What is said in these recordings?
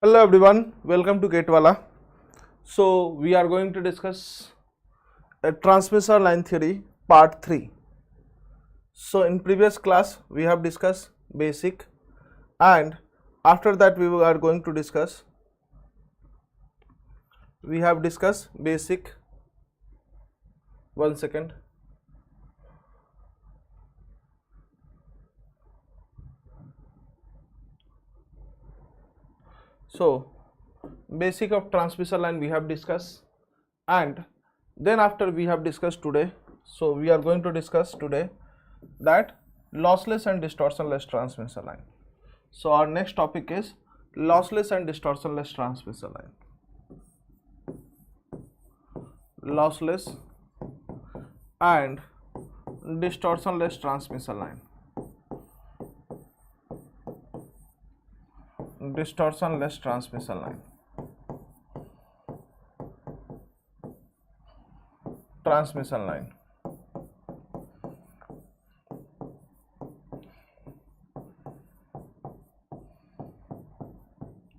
Hello everyone, welcome to Wallah. So we are going to discuss a transmission line theory part 3. So in previous class we have discussed basic, and after that we are going to discuss basic. One second. So basic of transmission line we have discussed, and then after we have discussed today, so we are going to discuss today that lossless and distortionless transmission line. So our next topic is lossless and distortionless transmission line. Lossless and distortionless transmission line. Distortionless transmission line. Transmission line.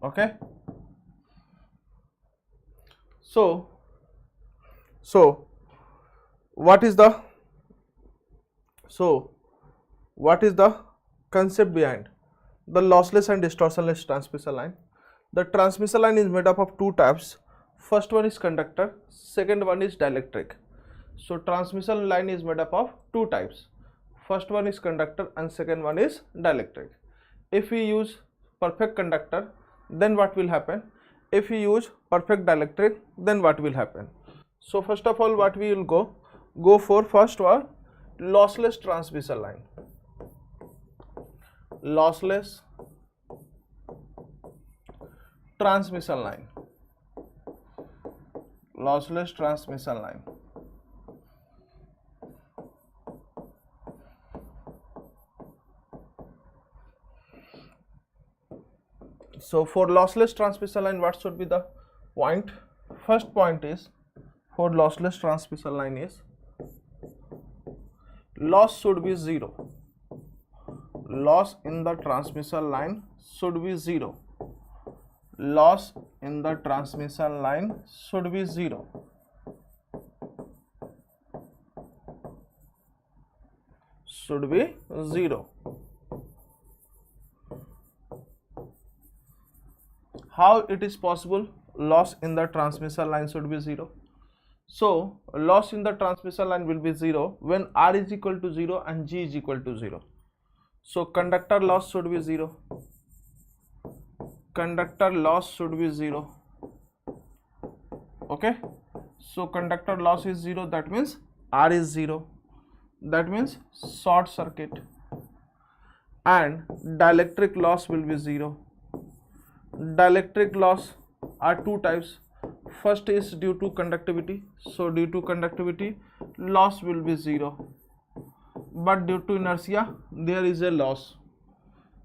Okay. So what is the concept behind the lossless and distortionless transmission line? The transmission line is made up of two types. First one is conductor, second one is dielectric. So transmission line is made up of two types. First one is conductor and second one is dielectric. If we use perfect conductor, then what will happen? If we use perfect dielectric, then what will happen? So first of all, what we will go for first one, lossless transmission line. Lossless transmission line. Lossless transmission line. So for lossless transmission line, what should be the point? First point is, for lossless transmission line is, loss should be zero. Loss in the transmission line should be zero. Loss in the transmission line should be zero. Should be zero. How it is possible loss in the transmission line should be zero? So loss in the transmission line will be zero when R is equal to 0 and G is equal to 0. So conductor loss should be 0. Conductor loss should be 0. Okay. So conductor loss is 0, that means R is 0. That means short circuit. And dielectric loss will be 0. Dielectric loss are two types. First is due to conductivity. So due to conductivity, loss will be 0. But due to inertia, there is a loss.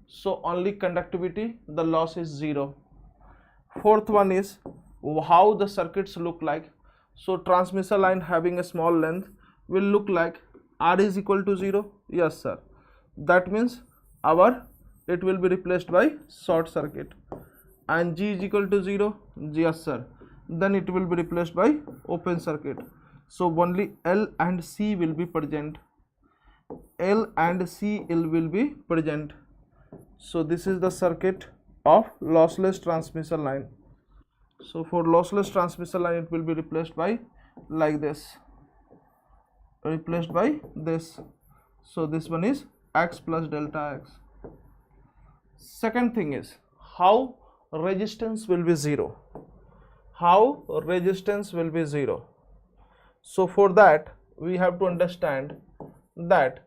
So only conductivity, the loss is 0. Fourth one is how the circuits look like. So transmission line having a small length will look like R is equal to 0. Yes sir. That means it will be replaced by short circuit. And G is equal to 0. Yes sir. Then it will be replaced by open circuit. So only L and C will be present. L and C will be present. So this is the circuit of lossless transmission line. So for lossless transmission line, it will be replaced by like this. Replaced by this. So this one is X plus delta X. Second thing is how resistance will be 0. How resistance will be 0. So for that we have to understand that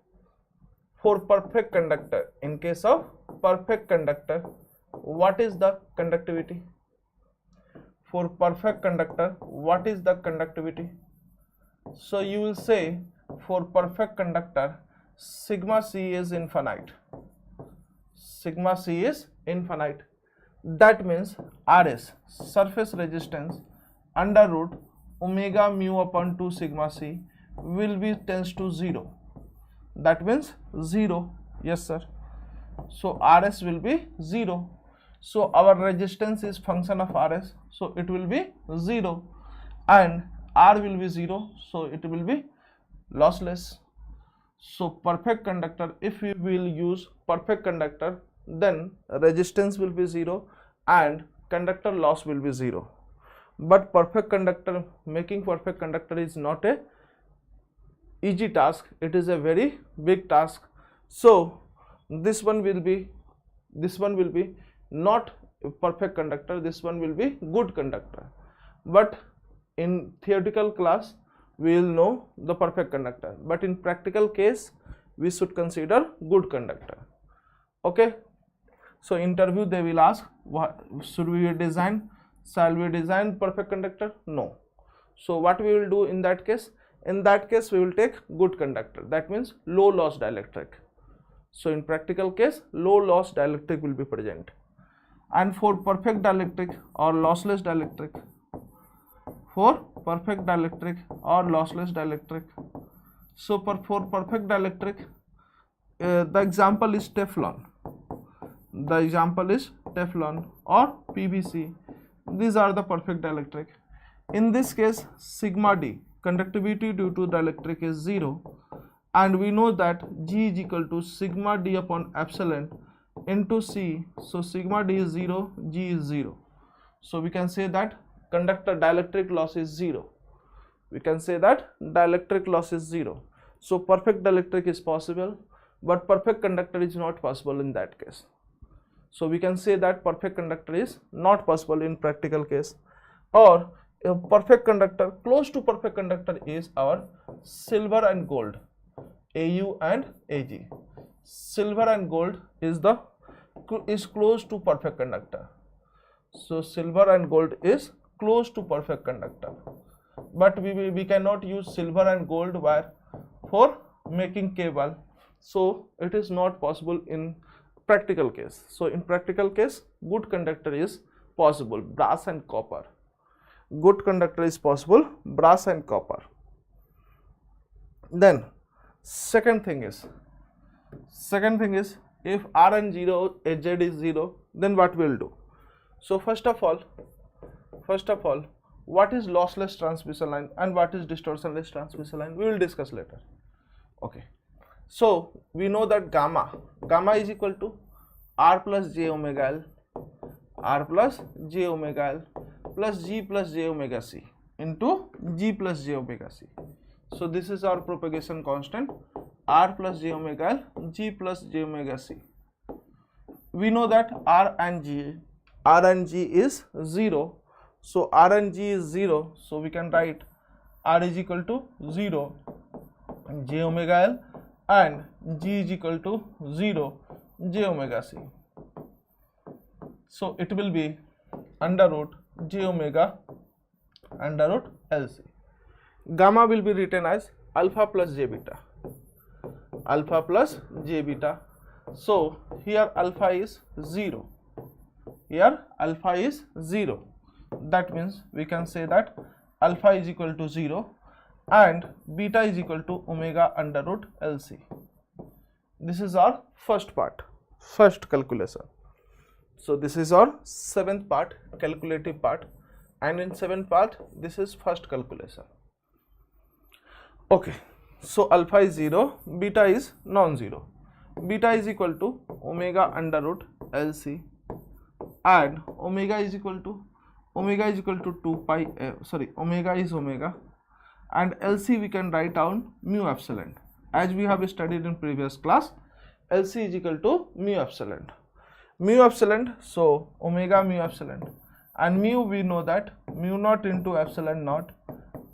for perfect conductor, in case of perfect conductor, what is the conductivity? For perfect conductor, what is the conductivity? So you will say for perfect conductor, sigma C is infinite. Sigma C is infinite. That means RS, surface resistance, under root omega mu upon 2 sigma C will be tends to 0. That means 0. Yes sir. So RS will be 0. So our resistance is function of Rs, so it will be 0, and R will be 0, so it will be lossless. So perfect conductor, if we will use perfect conductor, then resistance will be 0 and conductor loss will be 0. But perfect conductor, making perfect conductor is not a easy task, it is a very big task. So this one will be not a perfect conductor, this one will be good conductor. But in theoretical class we will know the perfect conductor, but in practical case we should consider good conductor. Okay, so interview they will ask, what should we design, shall we design perfect conductor? No. So what we will do in that case? In that case we will take good conductor, that means low loss dielectric. So in practical case low loss dielectric will be present. And for perfect dielectric or lossless dielectric, for perfect dielectric or lossless dielectric, so for perfect dielectric, the example is Teflon. The example is Teflon or PVC. These are the perfect dielectric. In this case, sigma d, conductivity due to dielectric, is 0, and we know that G is equal to sigma d upon epsilon into C. So sigma d is 0, G is 0. So we can say that conductor dielectric loss is 0. We can say that dielectric loss is 0. So perfect dielectric is possible, but perfect conductor is not possible in that case. So we can say that perfect conductor is not possible in practical case. Or a perfect conductor, close to perfect conductor, is our silver and gold, Au and Ag. Silver and gold is close to perfect conductor. So silver and gold is close to perfect conductor, but we cannot use silver and gold wire for making cable, so it is not possible in practical case. So in practical case good conductor is possible, brass and copper. Good conductor is possible, brass and copper. Then second thing is if R and 0, Z is 0, then what we will do? So first of all, what is lossless transmission line and what is distortionless transmission line, we will discuss later. Okay, so we know that gamma is equal to R plus j omega L plus G plus j omega C into G plus j omega C. So this is our propagation constant, R plus j omega L, G plus j omega C. We know that R and G is 0. So R and G is 0. So we can write R is equal to 0, j omega L, and G is equal to 0, j omega C. So it will be under root j omega under root LC. Gamma will be written as alpha plus j beta. Alpha plus j beta. So here alpha is 0. Here alpha is 0. That means we can say that alpha is equal to 0 and beta is equal to omega under root LC. This is our first part, first calculation. So this is our 7th part, calculative part, and in 7th part this is first calculation. Okay, so alpha is 0, beta is non-zero. Beta is equal to omega under root LC, and omega is equal to 2 pi, omega is omega, and LC we can write down mu epsilon. As we have studied in previous class, LC is equal to mu epsilon. Mu epsilon, so omega mu epsilon, and mu we know that mu naught into epsilon naught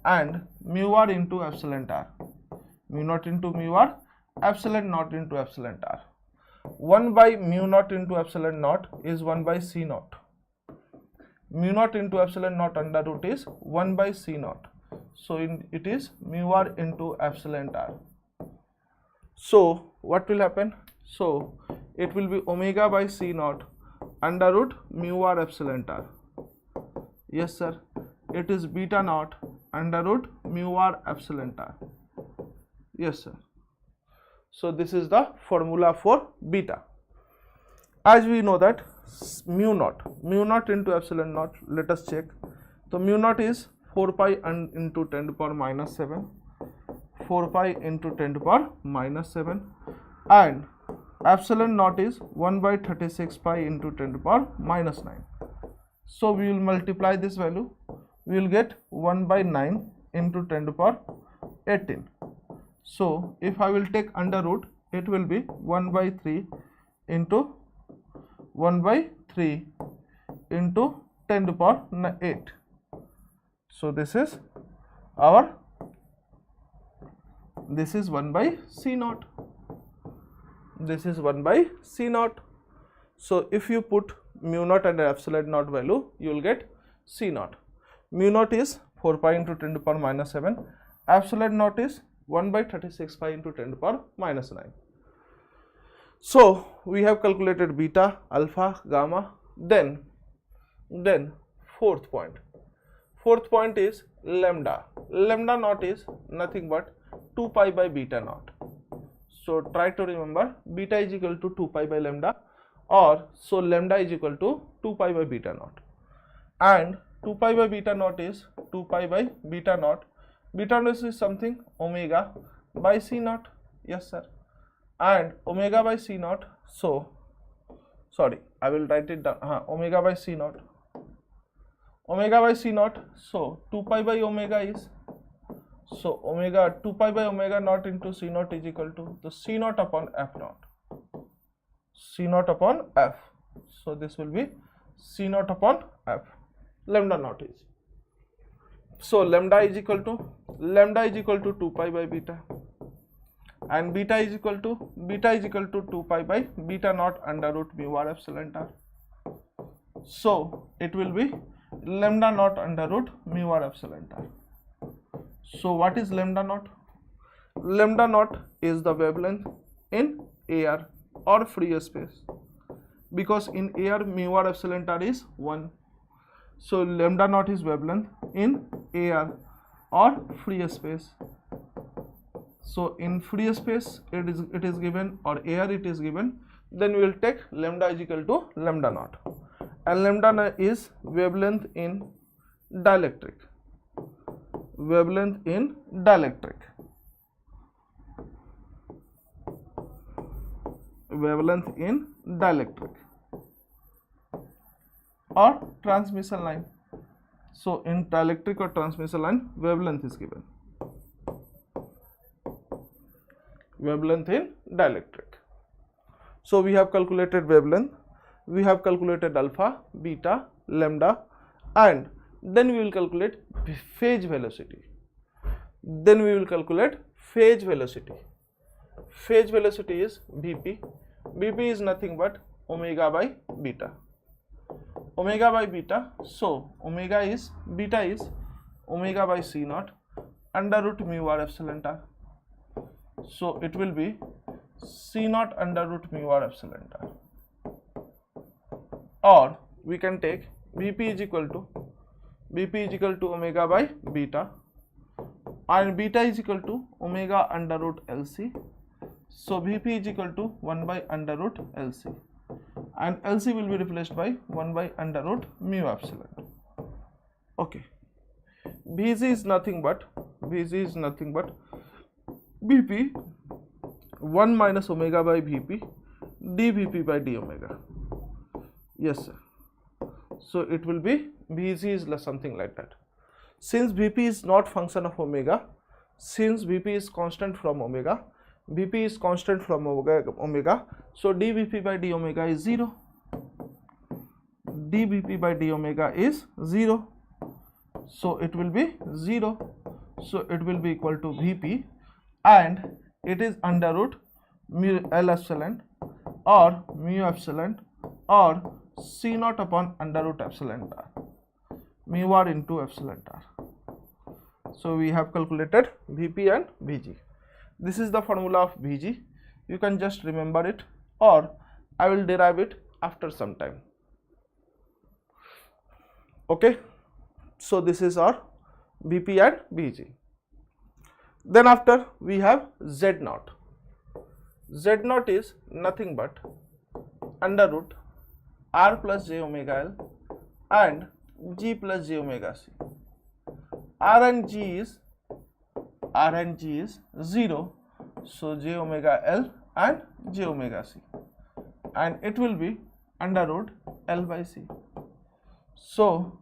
and mu r into epsilon r. Mu naught into mu r, epsilon naught into epsilon r. 1 by mu naught into epsilon naught is 1 by C naught. Mu naught into epsilon naught under root is 1 by C naught. So it is mu r into epsilon r. So what will happen? So it will be omega by C naught under root mu r epsilon r. Yes sir, it is beta naught under root mu r epsilon r. Yes sir. So this is the formula for beta. as we know that mu naught into epsilon naught, let us check. So mu naught is 4 pi into 10 to the power minus 7, 4 pi into 10 to the power minus 7, and epsilon naught is 1 by 36 pi into 10 to the power minus 9. So we will multiply this value, we will get 1 by 9 into 10 to the power 18. So if I will take under root, it will be 1 by 3 into 1 by 3 into 10 to the power 8. So this is 1 by C naught. This is 1 by C naught. So if you put mu naught and epsilon naught value, you will get C naught. Mu naught is 4 pi into 10 to the power minus 7. Epsilon naught is 1 by 36 pi into 10 to the power minus 9. So we have calculated beta, alpha, gamma. Then fourth point. Fourth point is lambda. Lambda naught is nothing but 2 pi by beta naught. So try to remember beta is equal to 2 pi by lambda, or so lambda is equal to 2 pi by beta naught. And 2 pi by beta naught is 2 pi by beta naught. Beta naught is something omega by C naught. Yes sir. And omega by C naught. So sorry, I will write it down. Omega by C naught. Omega by C naught. So 2 pi by omega is, so omega 2 pi by omega naught into C naught is equal to the C naught upon F naught. C naught upon F. So this will be C naught upon F. Lambda naught is. So lambda is equal to 2 pi by beta, and beta is equal to 2 pi by beta naught under root mu r epsilon r. So it will be lambda naught under root mu r epsilon r. So what is lambda naught? Lambda naught is the wavelength in air or free space, because in air mu r epsilon r is 1. So lambda naught is wavelength in air or free space. So in free space it is given, or air it is given, then we will take lambda is equal to lambda naught, and lambda is wavelength in dielectric. Wavelength in dielectric. Wavelength in dielectric or transmission line. So in dielectric or transmission line, wavelength is given. Wavelength in dielectric. So we have calculated wavelength, we have calculated alpha, beta, lambda, and then we will calculate phase velocity. Then we will calculate phase velocity. Phase velocity is Vp. Vp is nothing but omega by beta. Omega by beta. So beta is omega by C naught under root mu r epsilon r. So it will be C naught under root mu r epsilon r. Or we can take Vp is equal to omega by beta, and beta is equal to omega under root LC. So Vp is equal to 1 by under root LC, and LC will be replaced by 1 by under root mu epsilon. Okay, Vc is nothing but Vp 1 minus omega by Vp dVp by d omega. Yes sir. So it will be Vc is something like that. Since Vp is not function of omega, since Vp is constant from omega, so dVp by d omega is 0. dVp by d omega is 0. So it will be 0. So it will be equal to Vp, and it is under root mu L epsilon or mu epsilon or C naught upon under root epsilon r, mu r into epsilon r. So we have calculated Vp and Vg. This is the formula of Vg. You can just remember it, or I will derive it after some time. Okay, so this is our Vp and Vg. Then after we have Z naught. Z naught is nothing but under root r plus j omega l and g plus j omega c. R and G is 0, so j omega L and j omega C, and it will be under root L by C. So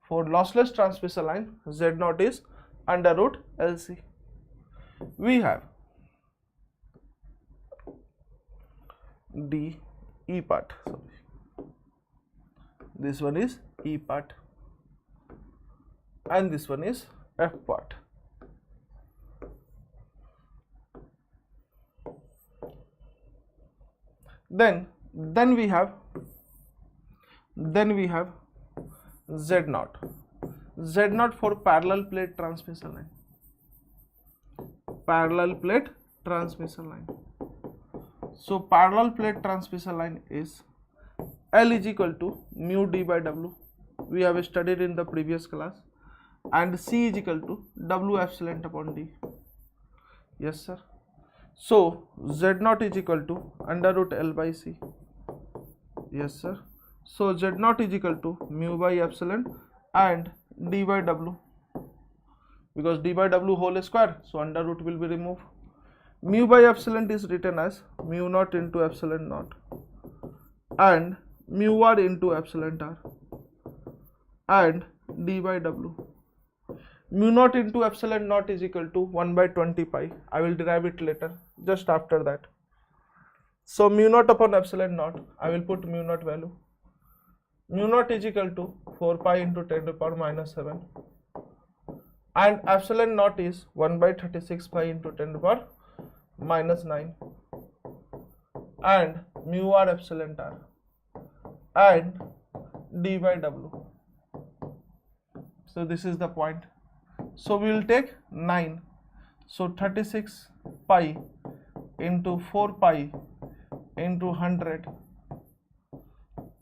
for lossless transmission line, Z0 is under root LC. We have D E part. This one is E part and this one is F part. Then we have Z0. Z0 for parallel plate transmission line. Parallel plate transmission line. So parallel plate transmission line is L is equal to mu d by W. We have studied in the previous class, and C is equal to W epsilon upon D. Yes sir. So Z0 is equal to under root L by C. Yes sir. So Z0 is equal to mu by epsilon and D by W, because D by W whole square, so under root will be removed. Mu by epsilon is written as mu naught into epsilon naught and mu r into epsilon r and D by W. Mu naught into epsilon naught is equal to 1 by 20 pi. I will derive it later, just after that. So mu naught upon epsilon naught, I will put mu naught value. Mu naught is equal to 4 pi into 10 to the power minus 7 and epsilon naught is 1 by 36 pi into 10 to the power minus 9 and mu r epsilon r and D by W. So this is the point. So we will take 9. So 36 pi into 4 pi into 100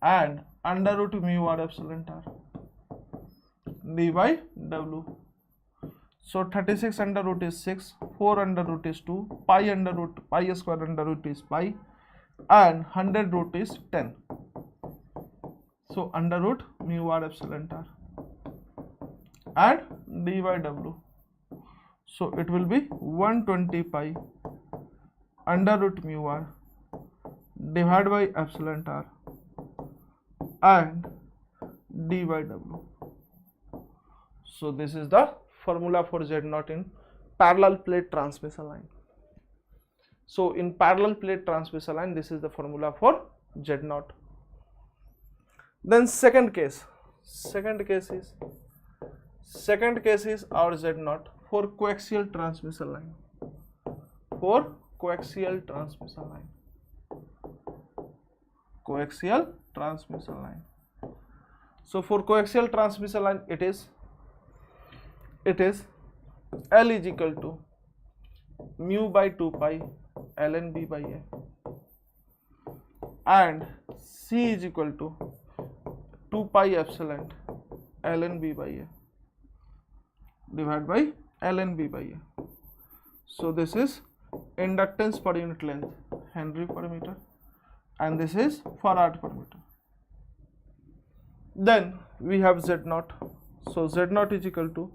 and under root mu r epsilon r D by W. So 36 under root is 6, 4 under root is 2, pi under root, pi square under root is pi, and 100 root is 10. So under root mu r epsilon r and D by W. So it will be 120 pi under root mu r divided by epsilon r and D by W. So this is the formula for Z0 in parallel plate transmission line. So in parallel plate transmission line, this is the formula for Z0. Then second case is our Z0 for coaxial transmission line. For coaxial transmission line. Coaxial transmission line. So for coaxial transmission line, it is L is equal to mu by 2 pi ln b by a and C is equal to 2 pi epsilon ln b by a divided by ln b by a. So this is inductance per unit length, Henry per meter, and this is farad per meter. Then we have Z0. So Z0 is equal to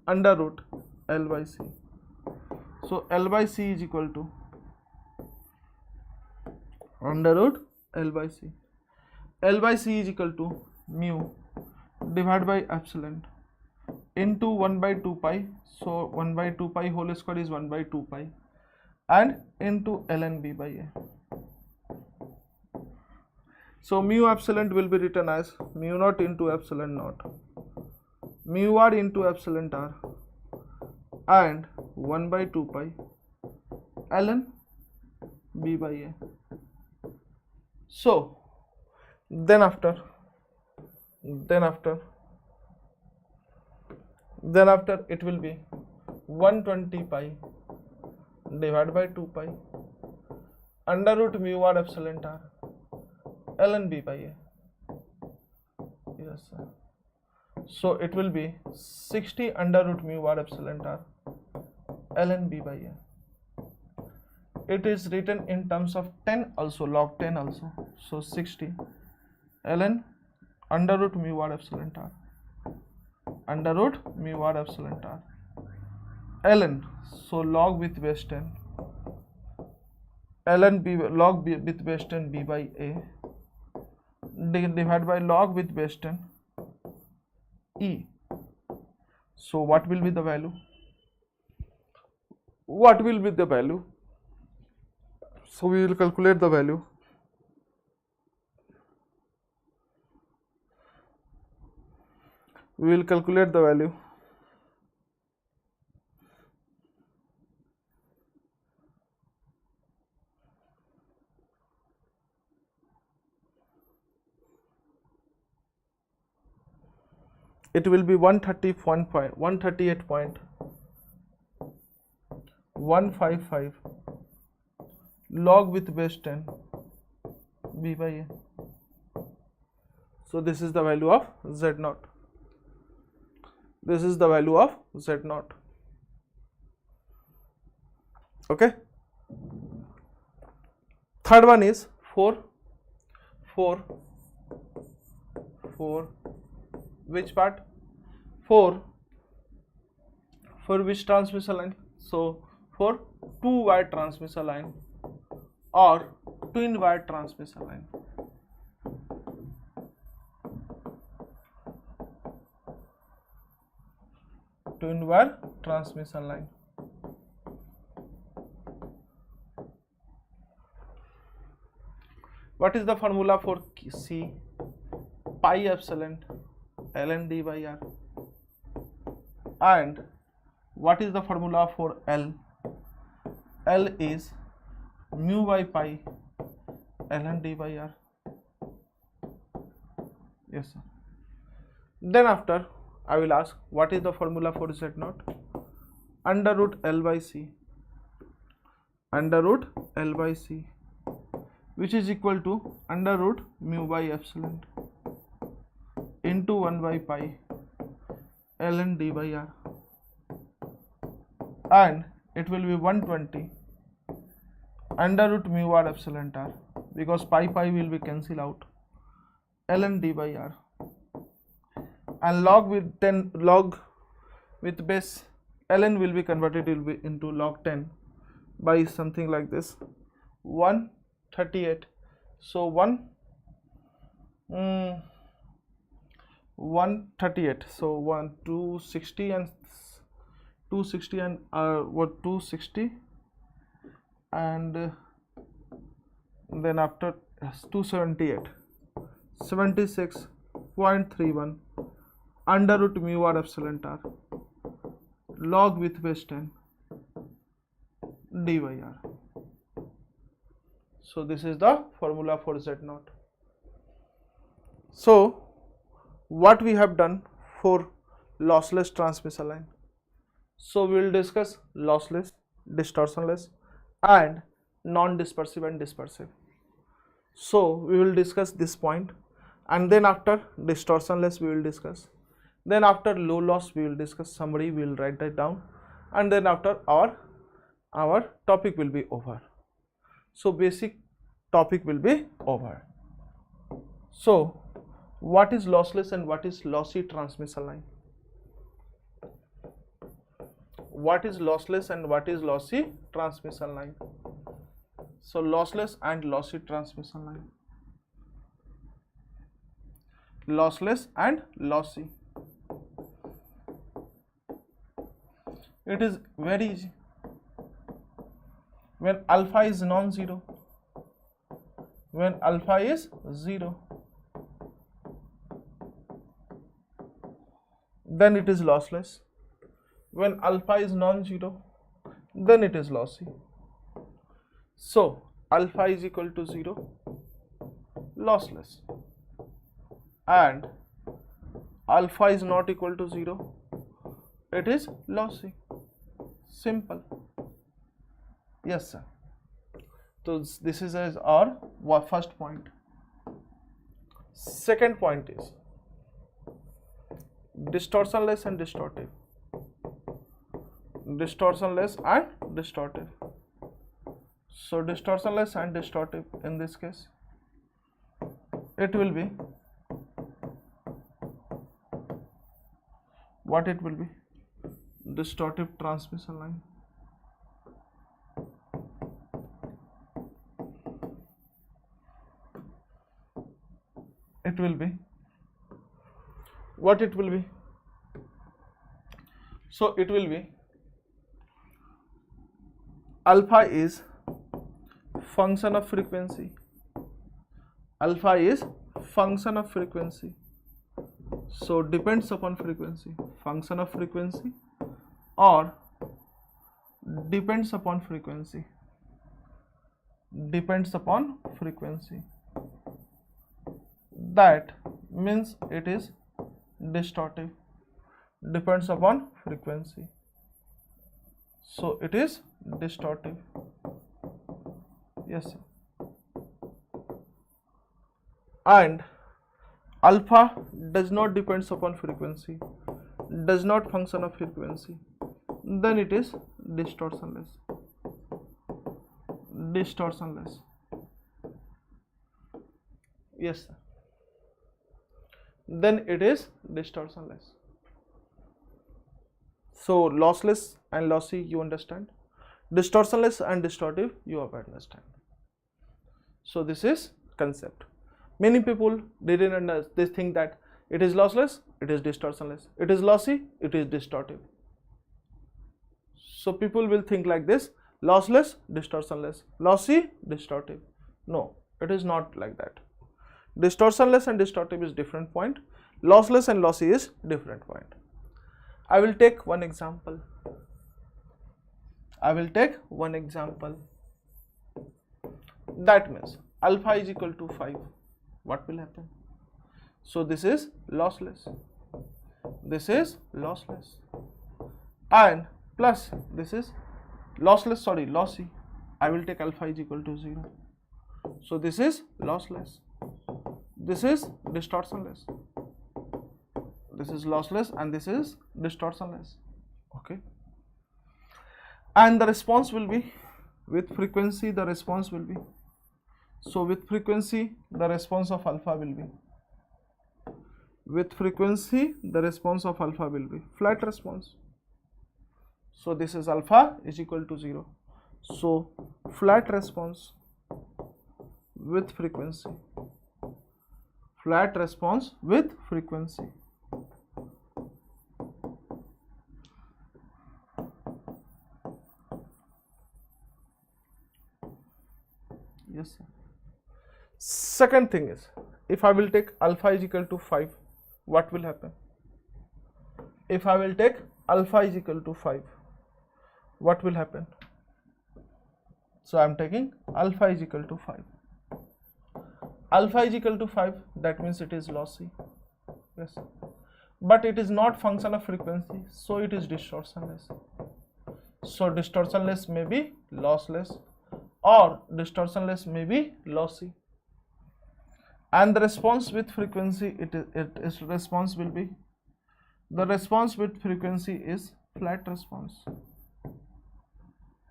under root L by C. So L by C is equal to under root L by C. L by C is equal to mu divided by epsilon into 1 by 2 pi. So 1 by 2 pi whole square is 1 by 2 pi and into ln b by a. So mu epsilon will be written as mu naught into epsilon naught, mu r into epsilon r and 1 by 2 pi ln b by a. So then after it will be 120 pi divided by 2 pi under root mu r epsilon r ln b by a. Yes sir. So it will be 60 under root mu r epsilon r ln b by a. It is written in terms of 10 also, log 10 also. so 60 ln under root mu r epsilon r, under root mu r epsilon r, ln, so log with base 10, ln b log b with base 10 b by a divided by log with base 10 e. So what will be the value? What will be the value? So we will calculate the value. We will calculate the value. It will be 138.155 log with base 10 b by a. So this is the value of z naught. This is the value of z naught. Okay. Third one is 4 which part? 4 for which transmission line? So for 2-wire transmission line or twin wire transmission line. Twin wire transmission line. What is the formula for C? Pi epsilon ln d by r. And what is the formula for L? L is mu by pi ln d by r. Yes sir. Then after I will ask what is the formula for z naught? Under root L by C, under root L by C, which is equal to under root mu by epsilon into 1 by pi ln d by r, and it will be 120 under root mu r epsilon r, because pi will be cancelled out, ln d by r, and log with 10, log with base ln will be converted into log 10 by something like this 138. So 138, so 260 and 260 and what 260 and then after 278, 76.31 under root mu r epsilon r log with base 10 d by r. So this is the formula for z naught. So what we have done for lossless transmission line? So we will discuss lossless, distortionless and non-dispersive and dispersive. So we will discuss this point, and then after distortionless we will discuss, then after low loss we will discuss summary, we will write that down, and then after our topic will be over. So basic topic will be over. So what is lossless and what is lossy transmission line? What is lossless and what is lossy transmission line? So lossless and lossy transmission line. Lossless and lossy. It is very easy. When alpha is non-zero, when alpha is 0, then it is lossless. When alpha is non-zero, then it is lossy. So alpha is equal to 0, lossless, and alpha is not equal to 0, it is lossy. Simple. Yes sir. So this is our first point. Second point is distortionless and distortive. Distortionless and distortive. So distortionless and distortive in this case. it will be, what it will be? Distortive transmission line. It will be, what it will be? So it will be, alpha is function of frequency. Alpha is function of frequency. So depends upon frequency, function of frequency, or depends upon frequency, depends upon frequency. That means it is distortive, depends upon frequency. So it is distortive. Yes, sir. And alpha does not depends upon frequency, does not function of frequency, then it is distortionless. Distortionless. Yes, sir. Then it is distortionless. So lossless and lossy you understand, distortionless and distortive you have understand. So this is concept. Many people didn't understand, they think that it is lossless, it is distortionless, it is lossy, it is distortive. So people will think like this: lossless, distortionless, lossy, distortive. No, it is not like that. Distortionless and distortive is different point, lossless and lossy is different point. I will take one example. I will take one example. That means alpha is equal to 5. What will happen? So this is lossless, this is lossless, and plus this is lossless, sorry, lossy. I will take alpha is equal to 0. So this is lossless, this is distortionless, this is lossless, and this is distortionless. Okay. And the response will be with frequency, the response will be, so with frequency the response of alpha will be, with frequency the response of alpha will be flat response. So this is alpha is equal to 0. So flat response with frequency, flat response with frequency. Yes, sir. Second thing is, if I will take alpha is equal to 5, what will happen? If I will take alpha is equal to 5, what will happen? So I am taking alpha is equal to 5. Alpha is equal to 5, that means it is lossy. Yes, but it is not function of frequency, so it is distortionless. So distortionless may be lossless, or distortionless may be lossy. And the response with frequency, it is response will be, the response with frequency is flat response.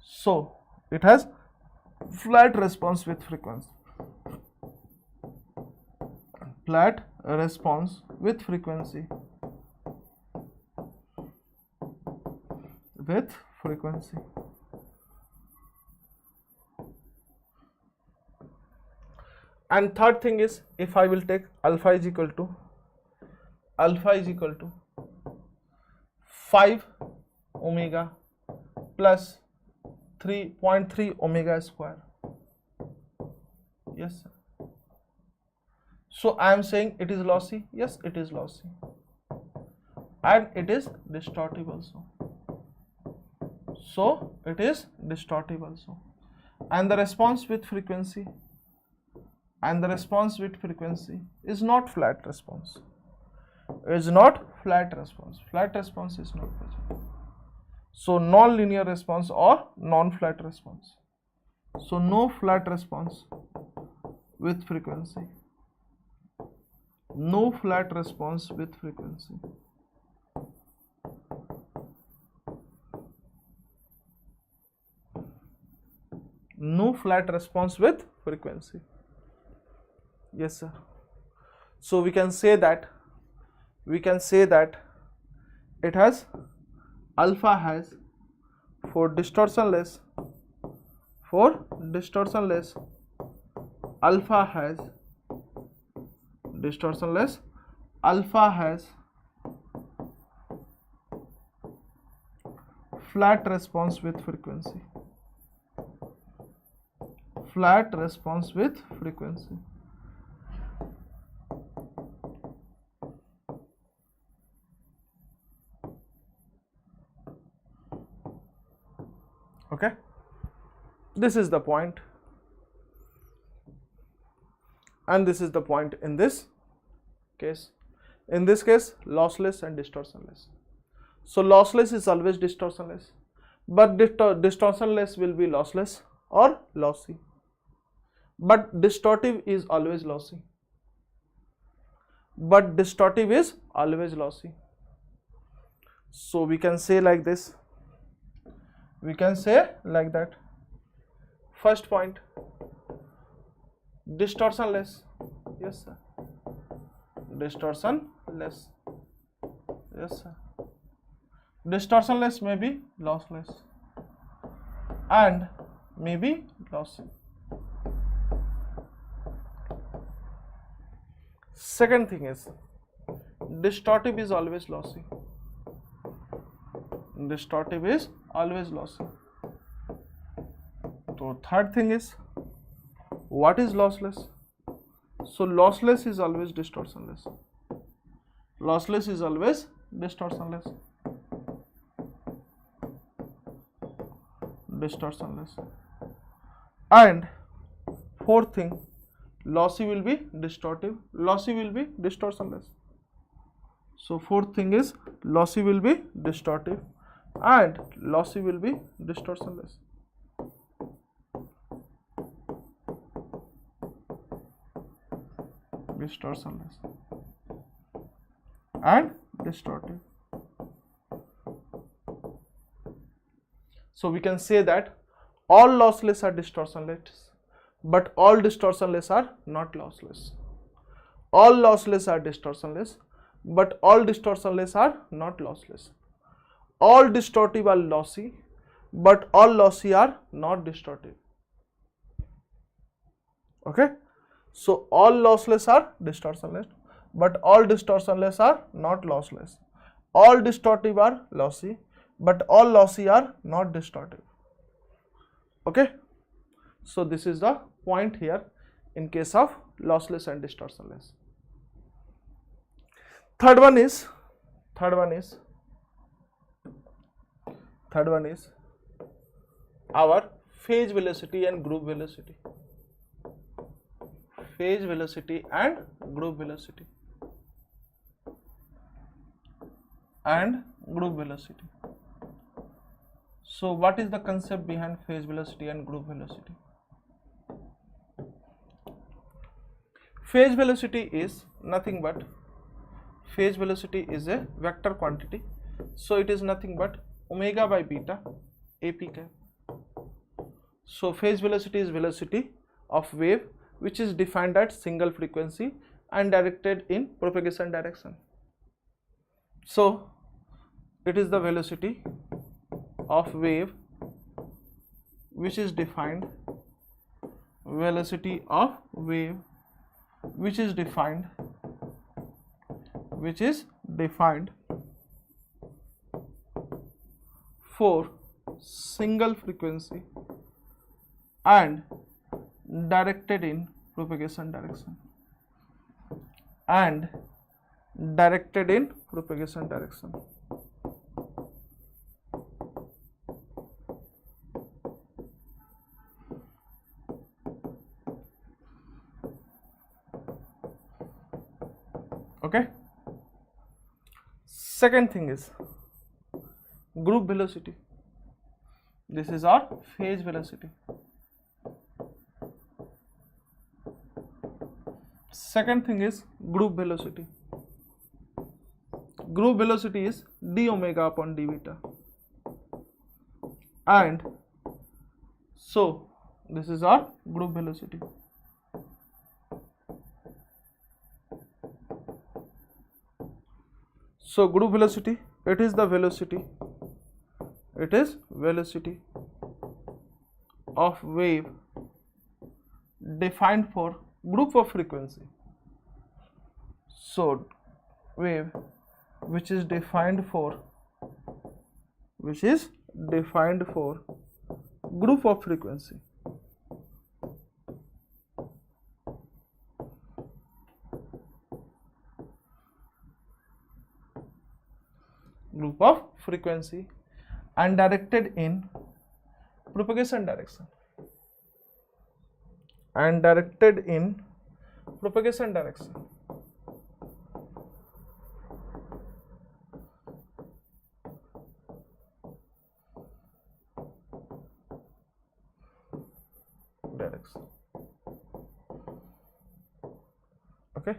So it has flat response with frequency, flat response with frequency, with frequency. And third thing is, if I will take alpha is equal to 5 omega plus 3.3 omega square. Yes, sir. So I am saying it is lossy. Yes, it is lossy, and it is distortive also. So it is distortive also. And the response with frequency, and the response with frequency is not flat response, is not flat response. Flat response is not present. So non-linear response or non-flat response. So no flat response with frequency, no flat response with frequency. No flat response with frequency. Yes, sir. So we can say that it has alpha has for distortionless alpha has distortionless alpha has flat response with frequency. Okay, this is the point, and this is the point in this case. In this case, lossless and distortionless. So lossless is always distortionless, but distortionless will be lossless or lossy, but distortive is always lossy. So we can say like this, we can say like that. First point, distortionless, yes sir, distortionless, yes sir. Distortionless may be lossless and may be lossy. Second thing is, distortive is always lossy. So third thing is, what is lossless? So lossless is always distortionless. And fourth thing, lossy will be distortive, lossy will be distortionless. So fourth thing is, lossy will be distortive and lossy will be distortionless. And distortive. So we can say that all lossless are distortionless, but all distortionless are not lossless. All lossless are distortionless, but all distortionless are not lossless. All distortive are lossy, but all lossy are not distortive. Okay, so all lossless are distortionless, but all distortionless are not lossless. All distortive are lossy, but all lossy are not distortive. Okay, so this is the point here in case of lossless and distortionless. Third one is our phase velocity and group velocity. Phase velocity and group velocity. So what is the concept behind phase velocity and group velocity? Phase velocity is nothing but, phase velocity is a vector quantity, so it is nothing but omega by beta AP cap. So phase velocity is velocity of wave which is defined at single frequency and directed in propagation direction. So it is the velocity of wave which is defined, for single frequency and directed in propagation direction. Okay. Second thing is group velocity. This is our phase velocity. Second thing is group velocity. Group velocity is d omega upon d beta. And so this is our group velocity. So group velocity, it is the velocity, it is velocity of wave defined for group of frequency. So wave which is defined for group of frequency. Group of frequency and directed in propagation direction. And directed in propagation direction. Okay.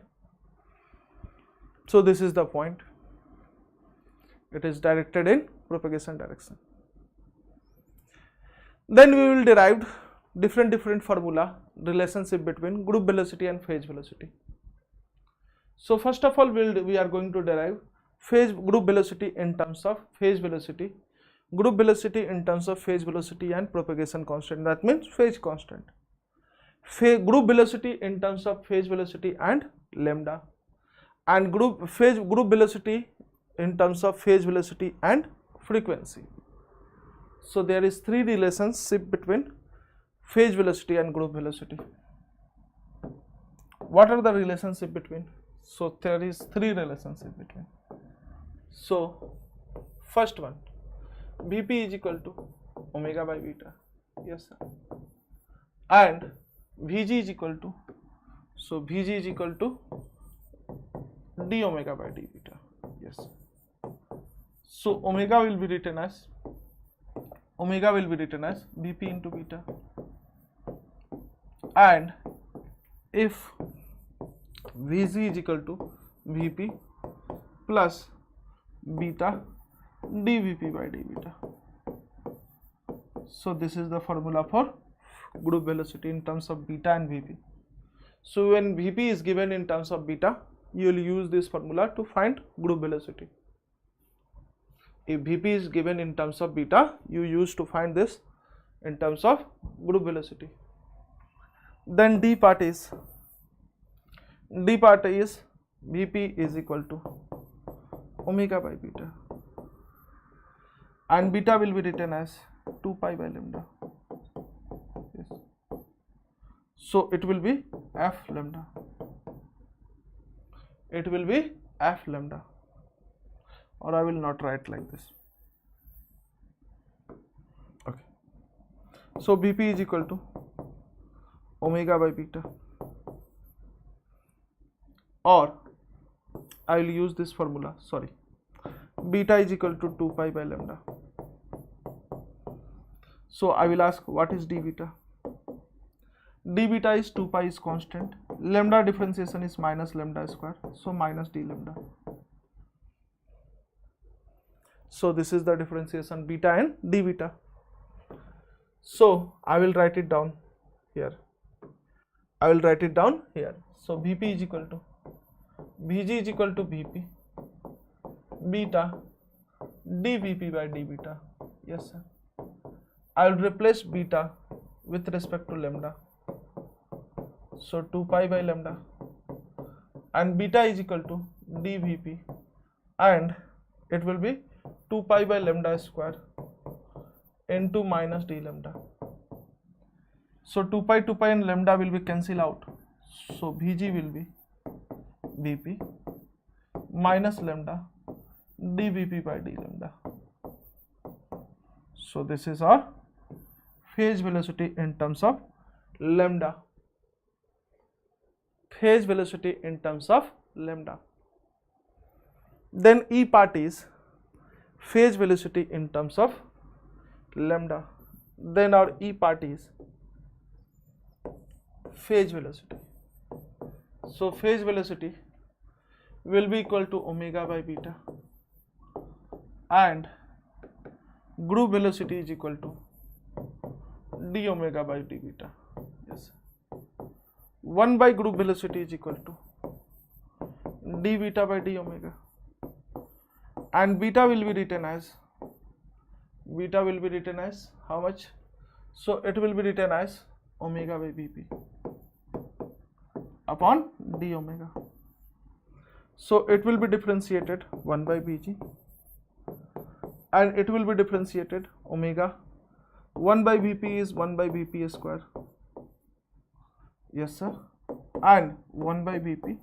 So this is the point. It is directed in propagation direction. Then we will derive different formula relationship between group velocity and phase velocity. So first of all, we are going to derive group velocity in terms of phase velocity, group velocity in terms of phase velocity and propagation constant, that means phase constant. Group velocity in terms of phase velocity and lambda, and group velocity in terms of phase velocity and frequency. So there is three relationship between phase velocity and group velocity. What are the relationship between? So there is three relationship between. So first one, Vp is equal to omega by beta, yes sir, and Vg is equal to, so Vg is equal to d omega by d beta, yes. So omega will be written as Vp into beta, and if Vg is equal to Vp plus beta dVp by d beta. So this is the formula for group velocity in terms of beta and Vp. So when Vp is given in terms of beta, you will use this formula to find group velocity. If Vp is given in terms of beta, you use to find this in terms of group velocity. Then d part is Vp is equal to omega by beta, and beta will be written as 2 pi by lambda, yes. So it will be f lambda, or I will not write like this. Okay. So Vp is equal to omega by beta, or I will use this formula, sorry, beta is equal to 2 pi by lambda. So I will ask what is d beta? D beta is 2 pi is constant, lambda differentiation is minus lambda square, so minus d lambda. So this is the differentiation beta and d beta. So I will write it down here. So Vp is equal to Vg is equal to Vp beta dVp by d beta, yes sir. I will replace beta with respect to lambda, so 2 pi by lambda, and beta is equal to dVp, and it will be 2 pi by lambda square into minus d lambda. So 2 pi and lambda will be cancel out, so Vg will be Vp minus lambda dVp by d lambda. So this is our phase velocity in terms of lambda. Then E part is phase velocity in terms of lambda. Then our E part is phase velocity. So phase velocity will be equal to omega by beta, and group velocity is equal to d omega by d beta, yes. 1 by group velocity is equal to d beta by d omega, and beta will be written as how much? So it will be written as omega by Vp upon d omega. So it will be differentiated 1 by Vg, and it will be differentiated omega 1 by Vp is 1 by Vp square, yes sir, and 1 by Vp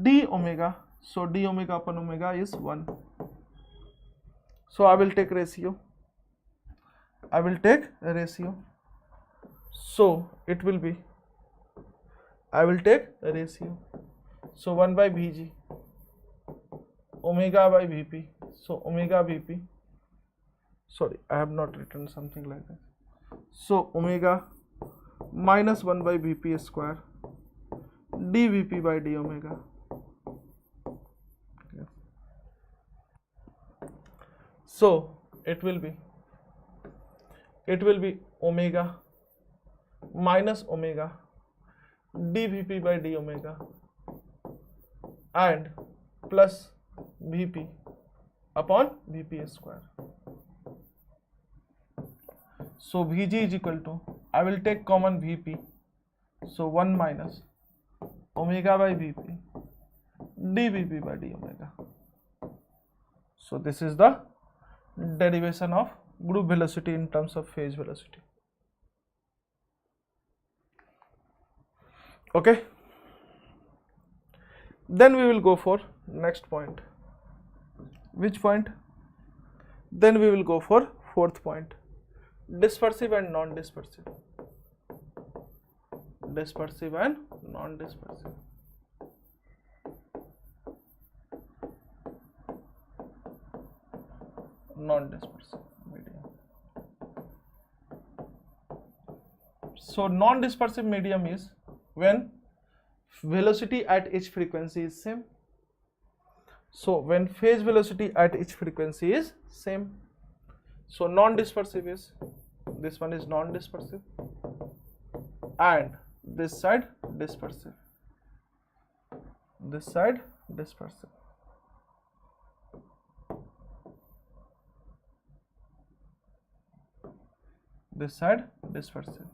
d omega. So d omega upon omega is 1. So I will take ratio. So it will be, I will take a ratio. So 1 by Vg, omega by Vp. So omega Vp, sorry, I have not written something like that. So omega minus 1 by Vp square dVp by d omega. So it will be omega minus omega dVp by d omega and plus Vp upon Vp square. So Vg is equal to, I will take common Vp, so 1 minus omega by Vp dVp by d omega. So this is the derivation of group velocity in terms of phase velocity. Okay, then we will go for next point. Which point? Then we will go for fourth point, dispersive and non-dispersive. Dispersive and non-dispersive. Non-dispersive medium. So non-dispersive medium is when velocity at each frequency is same. So when phase velocity at each frequency is same. So non-dispersive is, this one is non-dispersive and this side dispersive. This side dispersive. This side dispersive.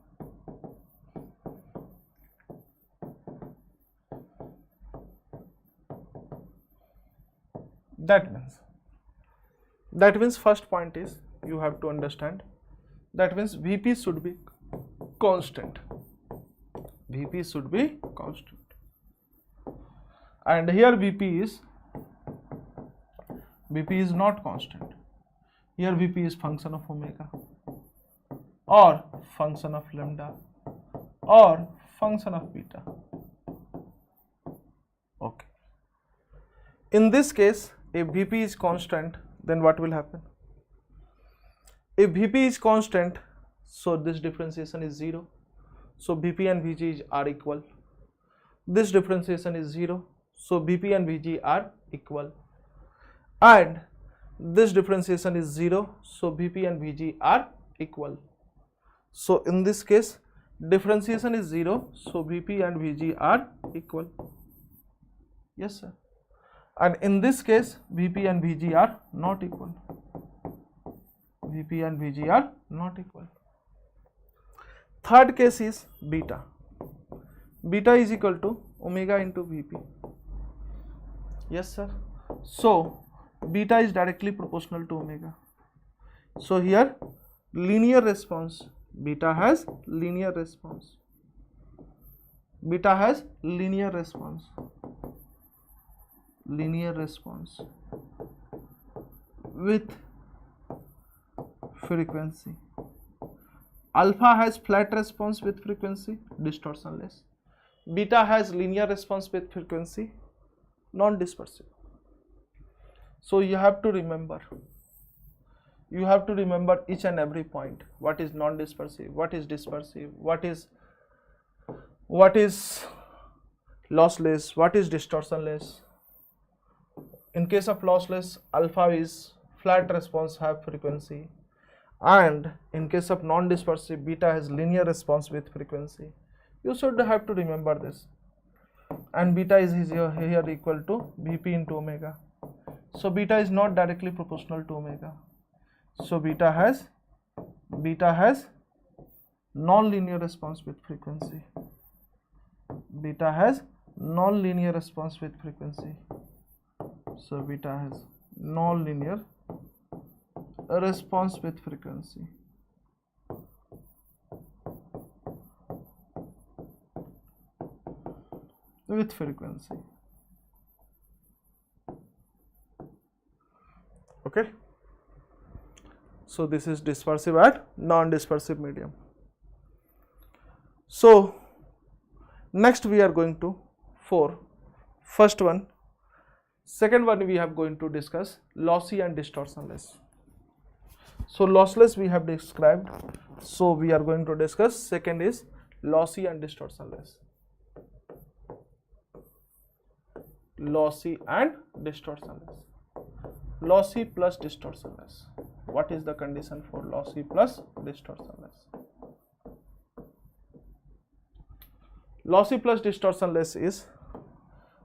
That means first point is, you have to understand, that means Vp should be constant. Vp should be constant. And here Vp is not constant. Here Vp is function of omega, or function of lambda, or function of beta. Okay. In this case, if Vp is constant, then what will happen? If Vp is constant, so this differentiation is 0. So Vp and Vg are equal. This differentiation is 0. So Vp and Vg are equal. And this differentiation is 0. So Vp and Vg are equal. So in this case, differentiation is 0. So Vp and Vg are equal. Yes, sir. And in this case, Vp and Vg are not equal. Vp and Vg are not equal. Third case is beta. Beta is equal to omega into Vp. Yes, sir. So beta is directly proportional to omega. So here linear response. Beta has linear response. Beta has linear response. Linear response with frequency. Alpha has flat response with frequency, distortionless. Beta has linear response with frequency, non-dispersive. So you have to remember each and every point. What is non-dispersive, what is dispersive, what is lossless, what is distortionless. In case of lossless, alpha is flat response have frequency, and in case of non-dispersive, beta has linear response with frequency. You should have to remember this. And beta is here equal to Vp into omega. So beta is not directly proportional to omega. So beta has non-linear response with frequency. Beta has non-linear response with frequency. So beta has non-linear response with frequency. Okay. So this is dispersive at non-dispersive medium. So next we are going to first one. Second one we have going to discuss lossy and distortionless. So lossless we have described. So we are going to discuss second is lossy and distortionless. Lossy and distortionless. Lossy plus distortionless. What is the condition for lossy plus distortionless? Lossy plus distortionless is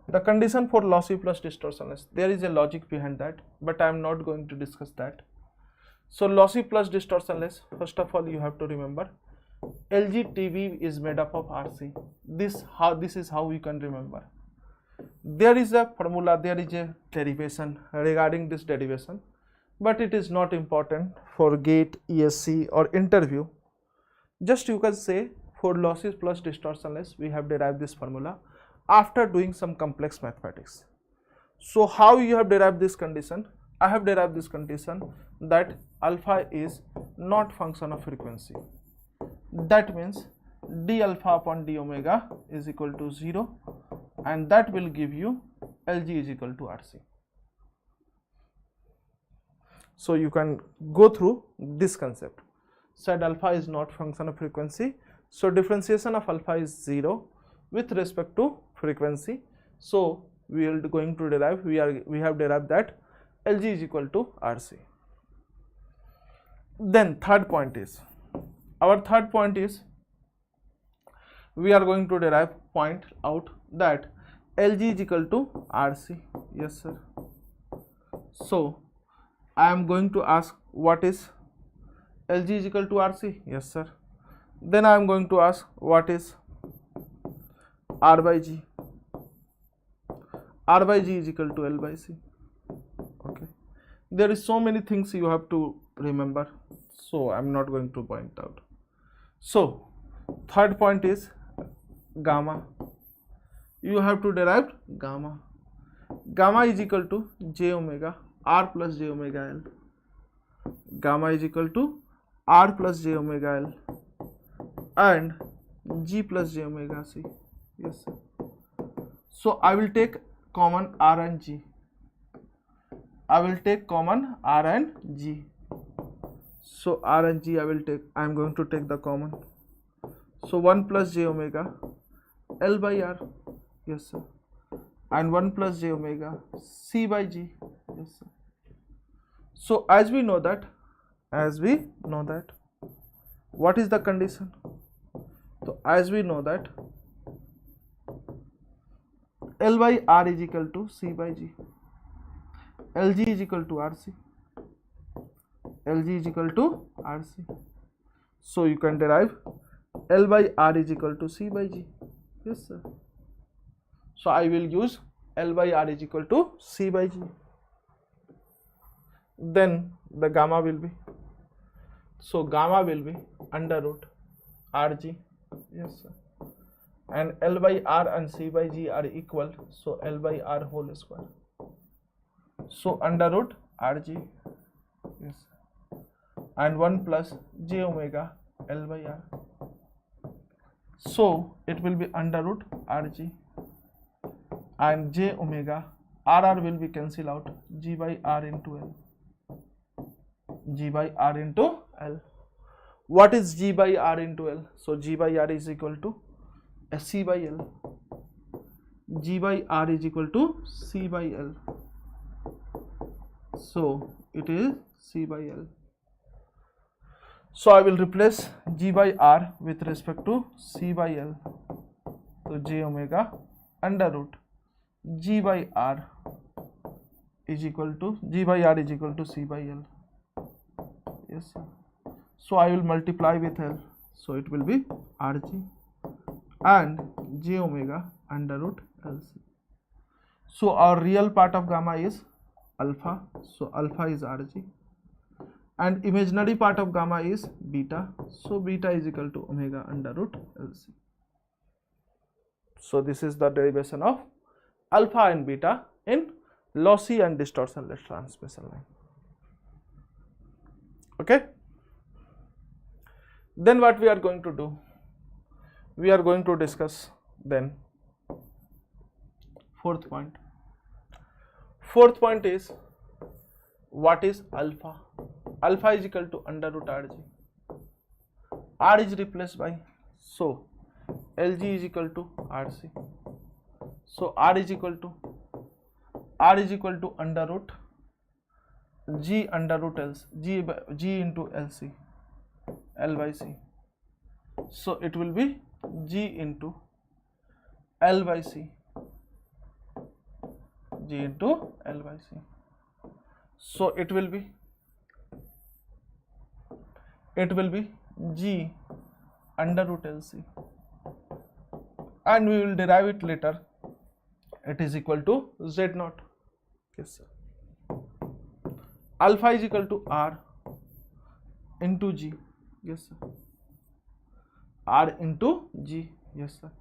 the condition for lossy plus distortionless. There is a logic behind that, but I am not going to discuss that. So lossy plus distortionless, first of all you have to remember LGTV is made up of RC. This is how you can remember. There is a formula, there is a derivation regarding this derivation, but it is not important for GATE, ECE or interview. Just you can say for losses plus distortionless we have derived this formula after doing some complex mathematics. So how you have derived this condition? I have derived this condition that alpha is not function of frequency. That means d alpha upon d omega is equal to 0, and that will give you Lg is equal to Rc. So you can go through this concept. Said alpha is not function of frequency, so differentiation of alpha is 0 with respect to frequency. So we are going to derive, we have derived that Lg is equal to Rc. Then third point is, our third point is, we are going to derive point out that Lg is equal to Rc. Yes sir. So I am going to ask what is Lg is equal to Rc. Yes sir. Then I am going to ask what is R by G. R by G is equal to L by C. Okay. There is so many things you have to remember, so I am not going to point out. So third point is gamma. You have to derive gamma. Gamma is equal to j omega R plus j omega L. Gamma is equal to R plus j omega L and G plus j omega C. Yes sir. So I will take common R and G. I will take common R and G. So R and G I am going to take the common. So 1 plus j omega L by R. Yes sir. And 1 plus j omega C by G. Yes sir. So as we know that, what is the condition? So as we know that L by R is equal to C by G. Lg is equal to Rc. Lg is equal to Rc. So you can derive L by R is equal to C by G. Yes sir. So I will use L by R is equal to C by G. Then the gamma will be, so gamma will be under root Rg. Yes sir. And L by R and C by G are equal, so L by R whole square. So under root Rg. Yes. And 1 plus j omega L by R. So it will be under root Rg and j omega RR will be cancelled out, G by R into L. G by R into L. What is G by R into L? So G by R is equal to C by L. G by R is equal to C by L. So it is C by L. So I will replace G by R with respect to C by L. So j omega under root G by R is equal to G by R is equal to C by L. Yes sir. So I will multiply with L, so it will be Rg and j omega under root Lc. So our real part of gamma is alpha, so alpha is Rg, and imaginary part of gamma is beta, so beta is equal to omega under root Lc. So this is the derivation of alpha and beta in lossy and distortionless transmission line. Okay. Then what we are going to do? We are going to discuss then fourth point. Fourth point is, what is alpha? Alpha is equal to under root Rg. R is replaced by, so Lg is equal to Rc. So R is equal to under root G under root Lc, G into Lc, L by C. So it will be G into L by C, G into L by C. So it will be G under root Lc, and we will derive it later. It is equal to Z naught. Yes sir. Alpha is equal to R into G. Yes sir. R into G. Yes sir.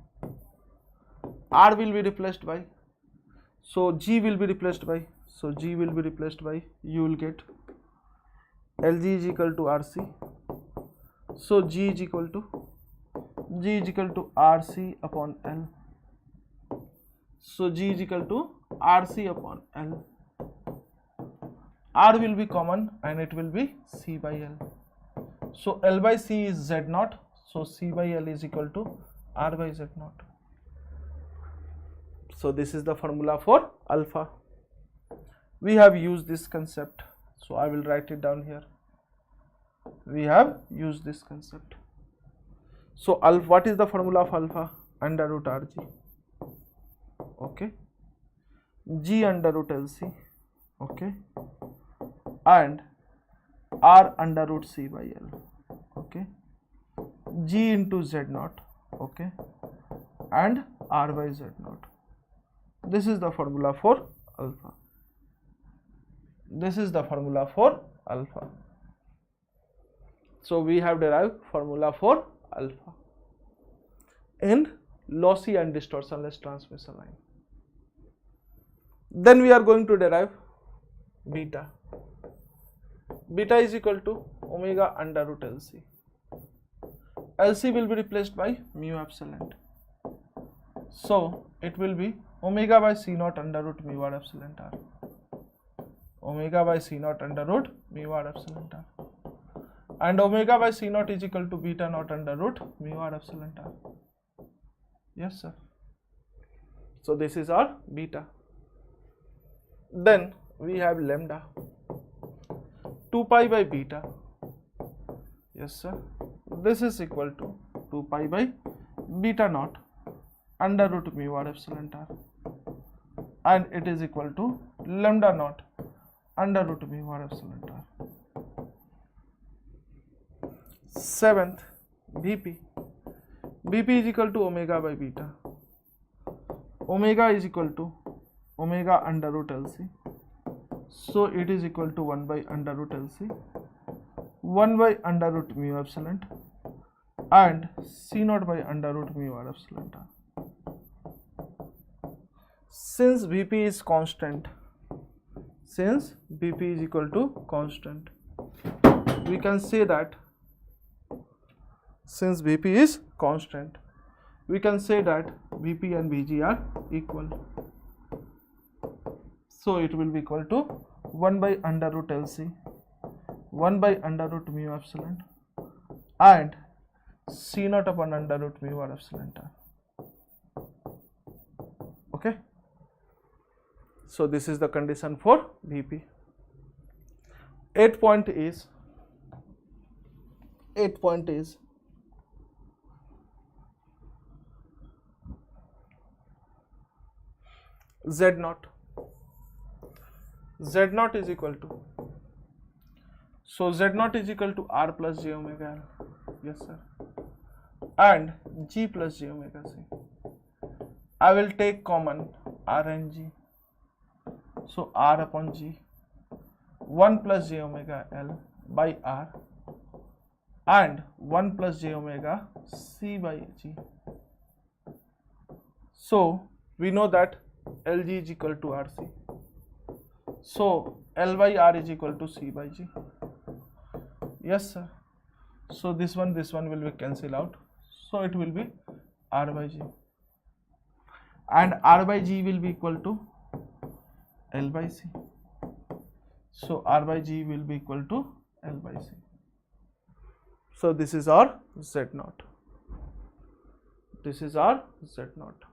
R will be replaced by, so G will be replaced by, so G will be replaced by, you will get Lg is equal to Rc. So G is equal to Rc upon L. So G is equal to Rc upon L. R will be common and it will be C by L. So L by C is Z naught. So C by L is equal to R by Z naught. So this is the formula for alpha. We have used this concept. So I will write it down here. We have used this concept. So what is the formula of alpha? Under root Rg. Okay. G under root Lc. Okay. And R under root C by L. Okay. G into Z naught. Okay. And R by Z naught. This is the formula for alpha. This is the formula for alpha. So we have derived formula for alpha in lossy and distortionless transmission line. Then we are going to derive beta. Beta is equal to omega under root Lc. Lc will be replaced by mu epsilon. So it will be omega by C naught under root mu r epsilon r. Omega by C naught under root mu r epsilon r. And omega by C naught is equal to beta naught under root mu r epsilon r. Yes sir. So this is our beta. Then we have lambda. 2 pi by beta. Yes sir. This is equal to 2 pi by beta naught under root mu r epsilon r, and it is equal to lambda naught under root mu r epsilon r. Seventh, Vp. Vp is equal to omega by beta. Omega is equal to omega under root Lc. So it is equal to 1 by under root Lc, 1 by under root mu epsilon, and C naught by under root mu r epsilon r. Since Vp is constant, since Vp is equal to constant, we can say that since Vp is constant, we can say that Vp and Vg are equal. So it will be equal to 1 by under root Lc, 1 by under root mu epsilon, and C naught upon under root mu r epsilon r. Okay. So this is the condition for Vp. 8th point is Z naught. Z naught is equal to, so Z naught is equal to R plus j omega L, yes sir, and G plus j omega C. I will take common R and G, so R upon G, 1 plus j omega L by R and 1 plus j omega C by G. So we know that Lg is equal to Rc, so L by R is equal to C by G, yes sir. So this one will be cancelled out, so it will be R by G, and R by G will be equal to L by C, so R by G will be equal to L by C. So this is our Z naught, this is our Z naught.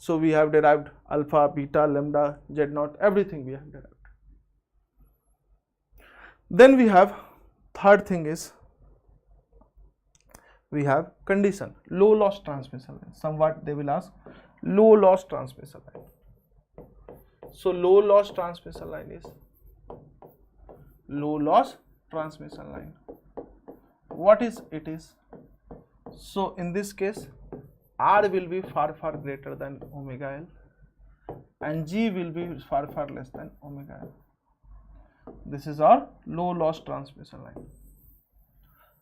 So we have derived alpha, beta, lambda, Z naught, everything we have derived. Then we have third thing is we have condition, low loss transmission line. Somewhat they will ask low loss transmission line. So low loss transmission line is low loss transmission line. What is it is? So in this case R will be far greater than omega L and G will be far less than omega L. This is our low loss transmission line,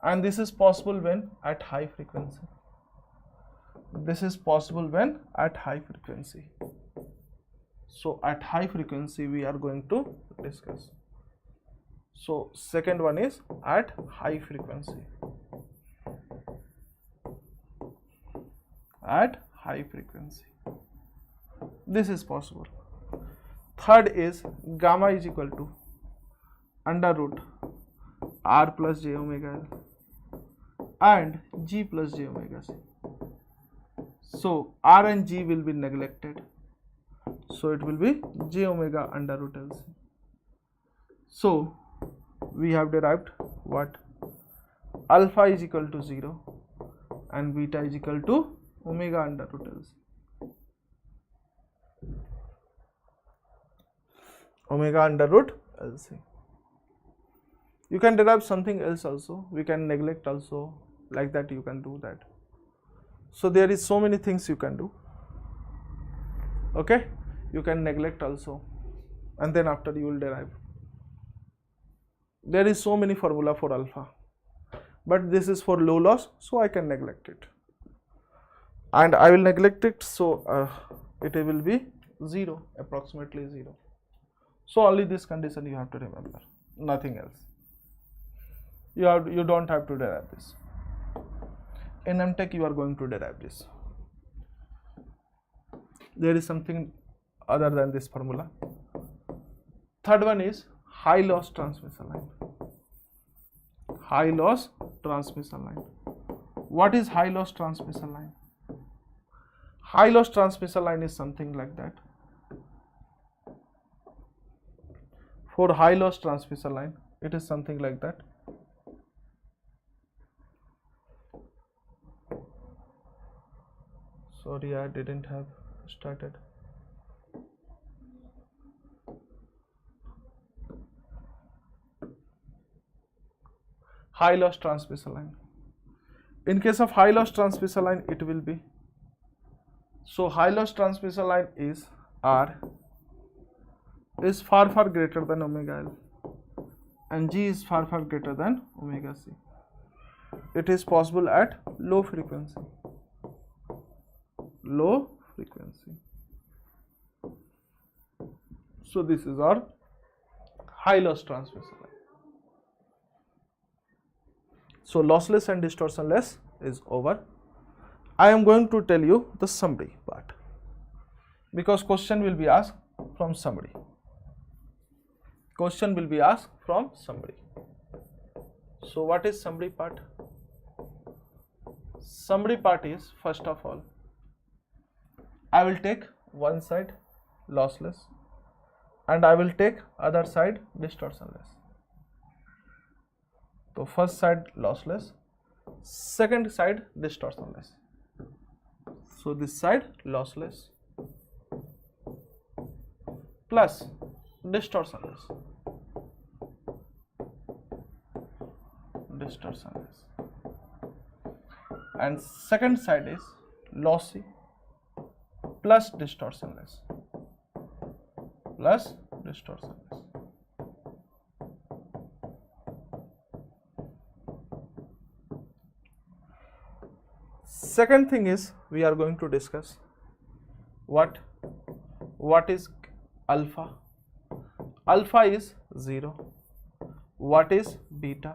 and this is possible when at high frequency. This is possible when at high frequency. So at high frequency we are going to discuss. So second one is at high frequency. At high frequency, this is possible. Third is gamma is equal to under root R plus j omega L and G plus j omega C. So R and G will be neglected, so it will be j omega under root LC. So we have derived what? Alpha is equal to 0 and beta is equal to omega under root LC. Omega under root LC. You can derive something else also. We can neglect also, like that you can do that. So there is so many things you can do. Okay, you can neglect also, and then after you will derive. There is so many formula for alpha, but this is for low loss, so I can neglect it. And I will neglect it, so it will be 0, approximately 0. So only this condition you have to remember, nothing else. You don't have to derive this. In MTech you are going to derive this. There is something other than this formula. Third one is high loss transmission line. High loss transmission line. What is high loss transmission line? High loss transmission line is something like that. For high loss transmission line, it is something like that. Sorry, I didn't have started. High loss transmission line. In case of high loss transmission line, it will be, so high loss transmission line is R is far greater than omega L and G is far greater than omega C. It is possible at low frequency. Low frequency. So this is our high loss transmission line. So lossless and distortionless is over. I am going to tell you the summary part, because question will be asked from summary. Question will be asked from summary. So what is summary part? Summary part is, first of all, I will take one side lossless and I will take other side distortionless. So first side lossless, second side distortionless. So this side lossless plus distortionless. And second side is lossy plus distortionless. Second thing is we are going to discuss what is alpha. Alpha is 0. What is beta?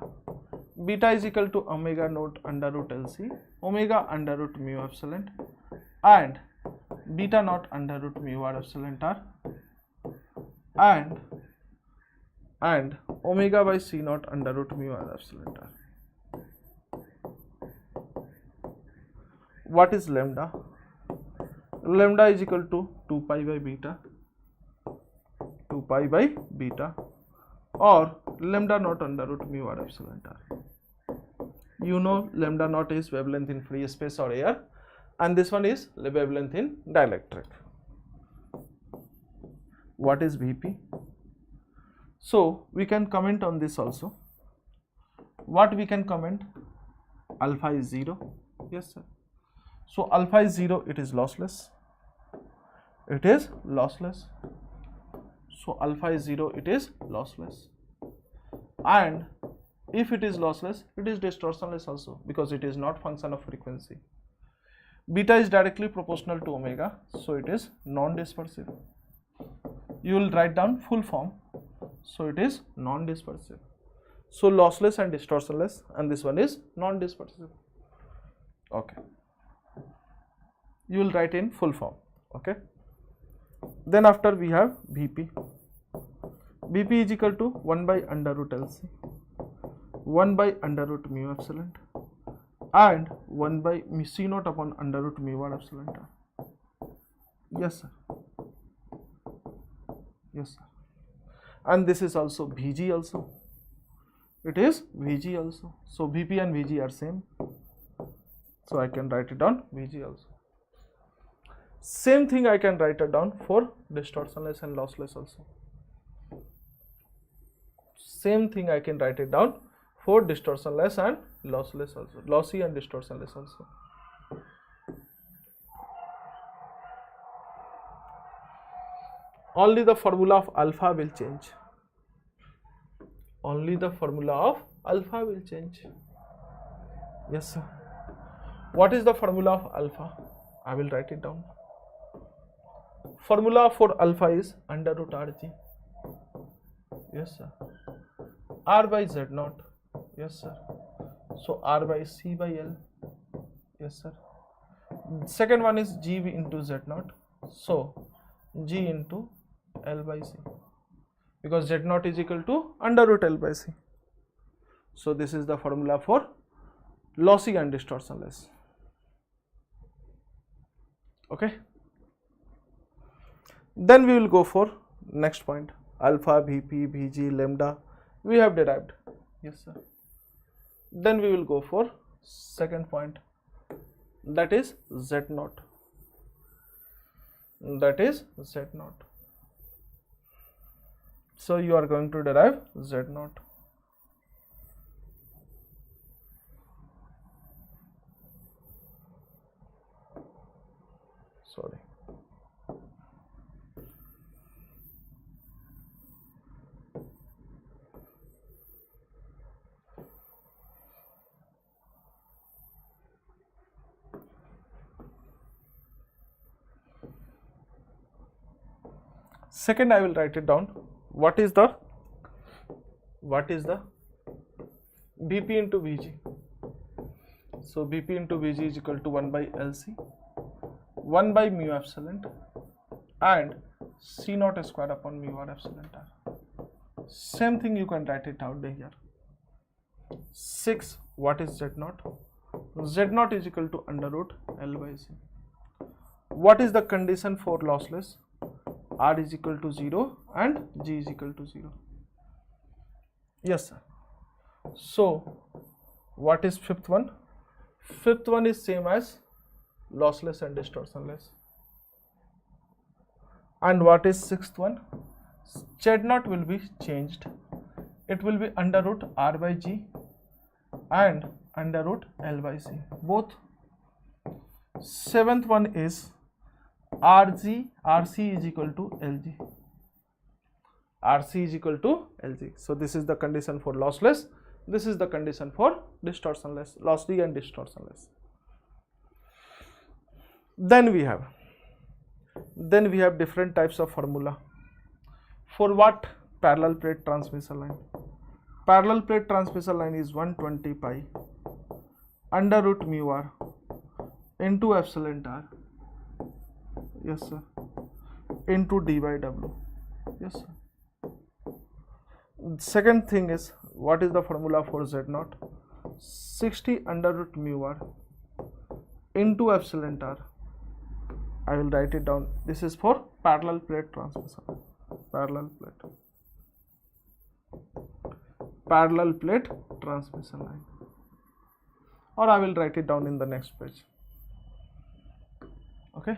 Beta is equal to omega naught under root LC, omega under root mu epsilon, and beta naught under root mu r epsilon r, and omega by c naught under root mu r epsilon r. What is lambda? Lambda is equal to 2 pi by beta, or lambda naught under root mu r epsilon r. You know lambda naught is wavelength in free space or air, and this one is wavelength in dielectric. What is Vp? So we can comment on this also. What we can comment? Alpha is 0. Yes, sir. So alpha is 0, it is lossless. So alpha is 0, it is lossless. And if it is lossless, it is distortionless also, because it is not function of frequency. Beta is directly proportional to omega, so it is non-dispersive. You will write down full form, so it is non-dispersive. So lossless and distortionless, and this one is non-dispersive. Okay. You will write in full form. Okay. Then after we have Vp. Vp is equal to 1 by under root LC, 1 by under root mu epsilon, and 1 by c naught upon under root mu r epsilon r. Yes, sir. And this is also Vg also. It is Vg also. So Vp and Vg are same. So I can write it down Vg also. Same thing I can write it down for distortionless and lossless also. Same thing I can write it down for distortionless and lossless also. Lossy and distortionless also. Only the formula of alpha will change. Yes, sir. What is the formula of alpha? I will write it down. Formula for alpha is under root Rg. Yes, sir. R by Z naught. Yes, sir. So R by C by L. Yes, sir. Second one is G into Z naught. So G into L by C. Because Z naught is equal to under root L by C. So this is the formula for lossy and distortionless. Okay. Then we will go for next point. Alpha, Vp, Vg, lambda we have derived. Yes, sir. Then we will go for second point, that is Z naught. So you are going to derive Z naught. Sorry. Second, I will write it down. What is the Vp into Vg? So Vp into Vg is equal to 1 by Lc, 1 by mu epsilon, and C naught square upon mu r epsilon r. Same thing you can write it out here. 6. What is Z naught? Z naught is equal to under root L by C. What is the condition for lossless? R is equal to 0 and G is equal to 0. Yes, sir. So what is fifth one? Fifth one is same as lossless and distortionless. And what is sixth one? Z0 will be changed. It will be under root R by G and under root L by C, both. Seventh one is RC is equal to LG. RC is equal to LG. So this is the condition for lossless. This is the condition for distortionless, lossy and distortionless. Then we have different types of formula. For what? Parallel plate transmission line. Parallel plate transmission line is 120 pi under root mu r into epsilon r, yes sir, into d by w, yes sir. Second thing is, what is the formula for Z0? 60 under root mu r into epsilon r. I will write it down. This is for parallel plate transmission. Parallel plate transmission line, or I will write it down in the next page. Okay.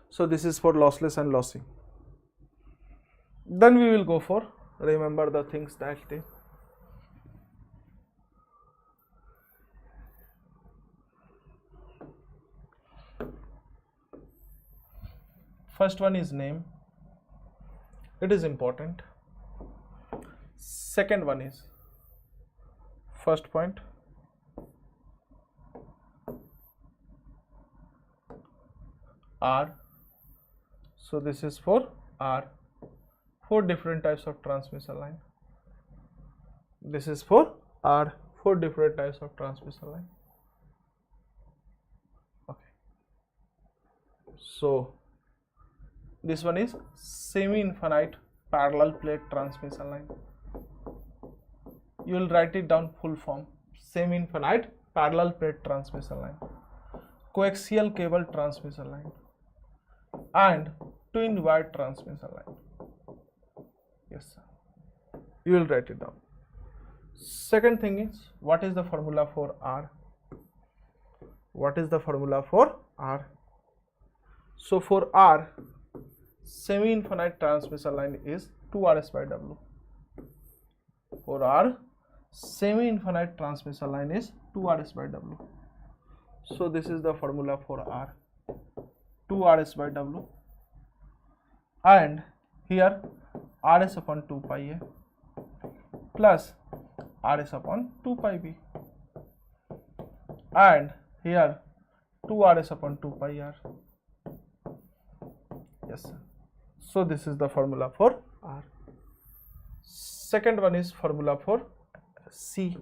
So this is for lossless and lossy. Then we will go for, remember the things that they. First one is name. It is important. Second one is first point. R. So this is for R. 4 different types of transmission line. This is for R. 4 different types of transmission line. Okay. So this one is semi-infinite parallel plate transmission line. You will write it down full form. Semi-infinite parallel plate transmission line, coaxial cable transmission line, and twin wire transmission line. Yes sir. You will write it down. Second thing is, what is the formula for R? What is the formula for R? So for R, semi-infinite transmission line is 2RS by W. For R, semi-infinite transmission line is 2RS by W. So this is the formula for R, 2RS by W, and here RS upon 2 pi A plus RS upon 2 pi B, and here 2RS upon 2 pi R. Yes sir. So this is the formula for R. Second one is formula for C.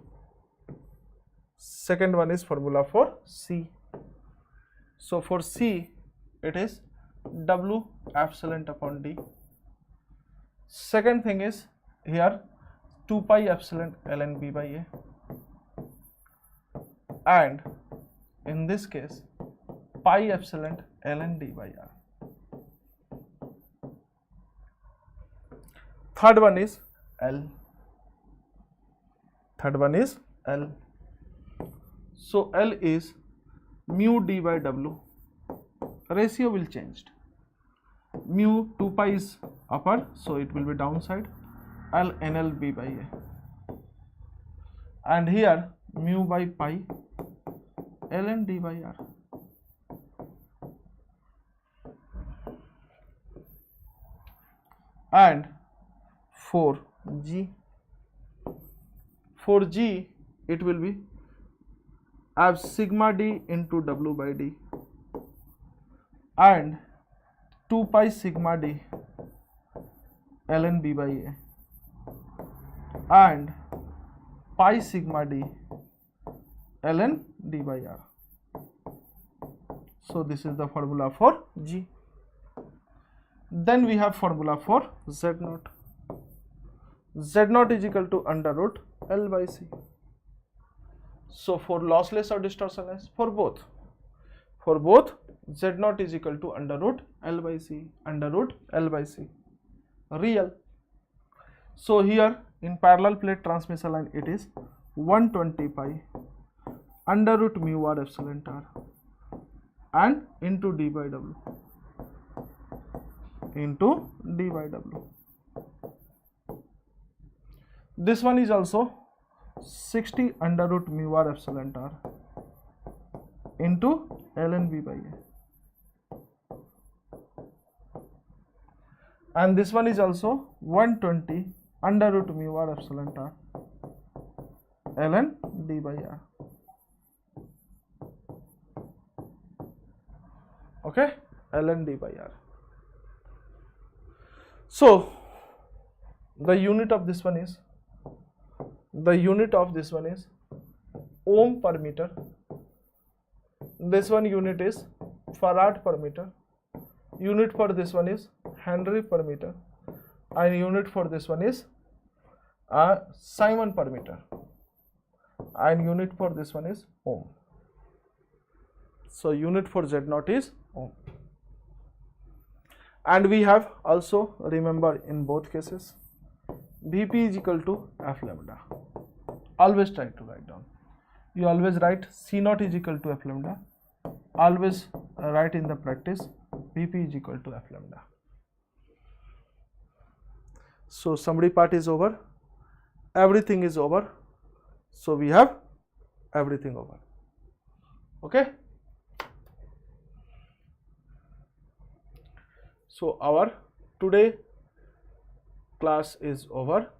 Second one is formula for C. So for C, it is W epsilon upon D. Second thing is here 2 pi epsilon ln B by A, and in this case pi epsilon ln D by R. Third one is L. Third one is L. So L is mu D by W. Ratio will change. Mu 2 pi is upper, so it will be downside. L NL B by A. And here mu by pi ln D by R. And for G, it will be as sigma D into W by D, and 2 pi sigma D ln B by A, and pi sigma D ln D by R. So this is the formula for G. Then we have formula for Z0. Z0 is equal to under root L by C. So for lossless or distortionless, for both Z0 is equal to under root L by C, under root L by C, real. So here in parallel plate transmission line, it is 120 pi under root mu r epsilon r and into D by W. into d by w. This one is also 60 under root mu r epsilon r into ln v by a. And this one is also 120 under root mu r epsilon r ln d by r. Okay, ln d by r. So the unit of this one is ohm per meter. This one unit is farad per meter. Unit for this one is Henry per meter, and unit for this one is Simon per meter, and unit for this one is ohm. So unit for Z naught is ohm. And we have also remember in both cases Vp is equal to f lambda. Always try to write down. You always write C naught is equal to f lambda. Always write in the practice Vp is equal to f lambda. So summary part is over. Everything is over. So we have everything over. Okay. So our today class is over.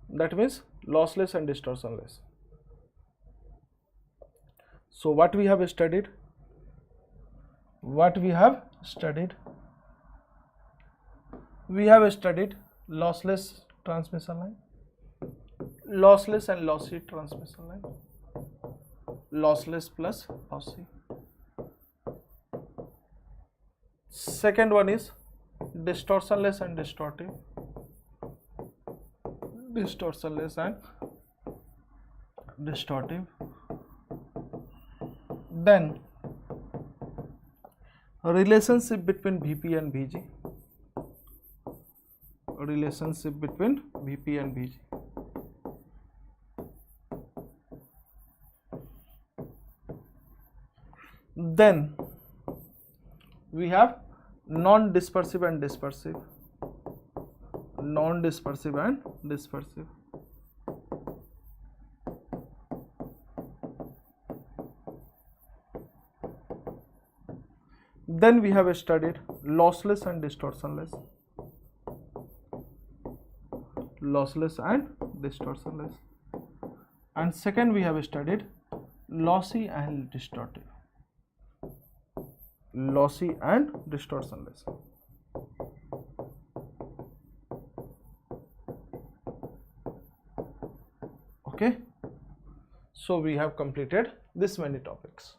That means lossless and distortionless. So what we have studied? We have studied lossless transmission line, lossless and lossy transmission line, lossless plus lossy. Second one is distortionless and distortive, distortionless and distortive. Then relationship between Vp and Vg, relationship between Vp and Vg. Then we have non-dispersive and dispersive, non-dispersive and dispersive. Then we have studied lossless and distortionless, lossless and distortionless. And second we have studied lossy and distortive, lossy and distortionless. Okay, so we have completed this many topics.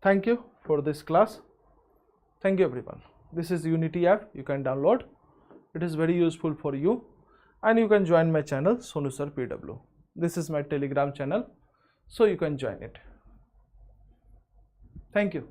Thank you for this class. Thank you everyone. This is Unity app, you can download. It is very useful for you, and you can join my channel Sonu Sir PW. This is my Telegram channel, so you can join it. Thank you.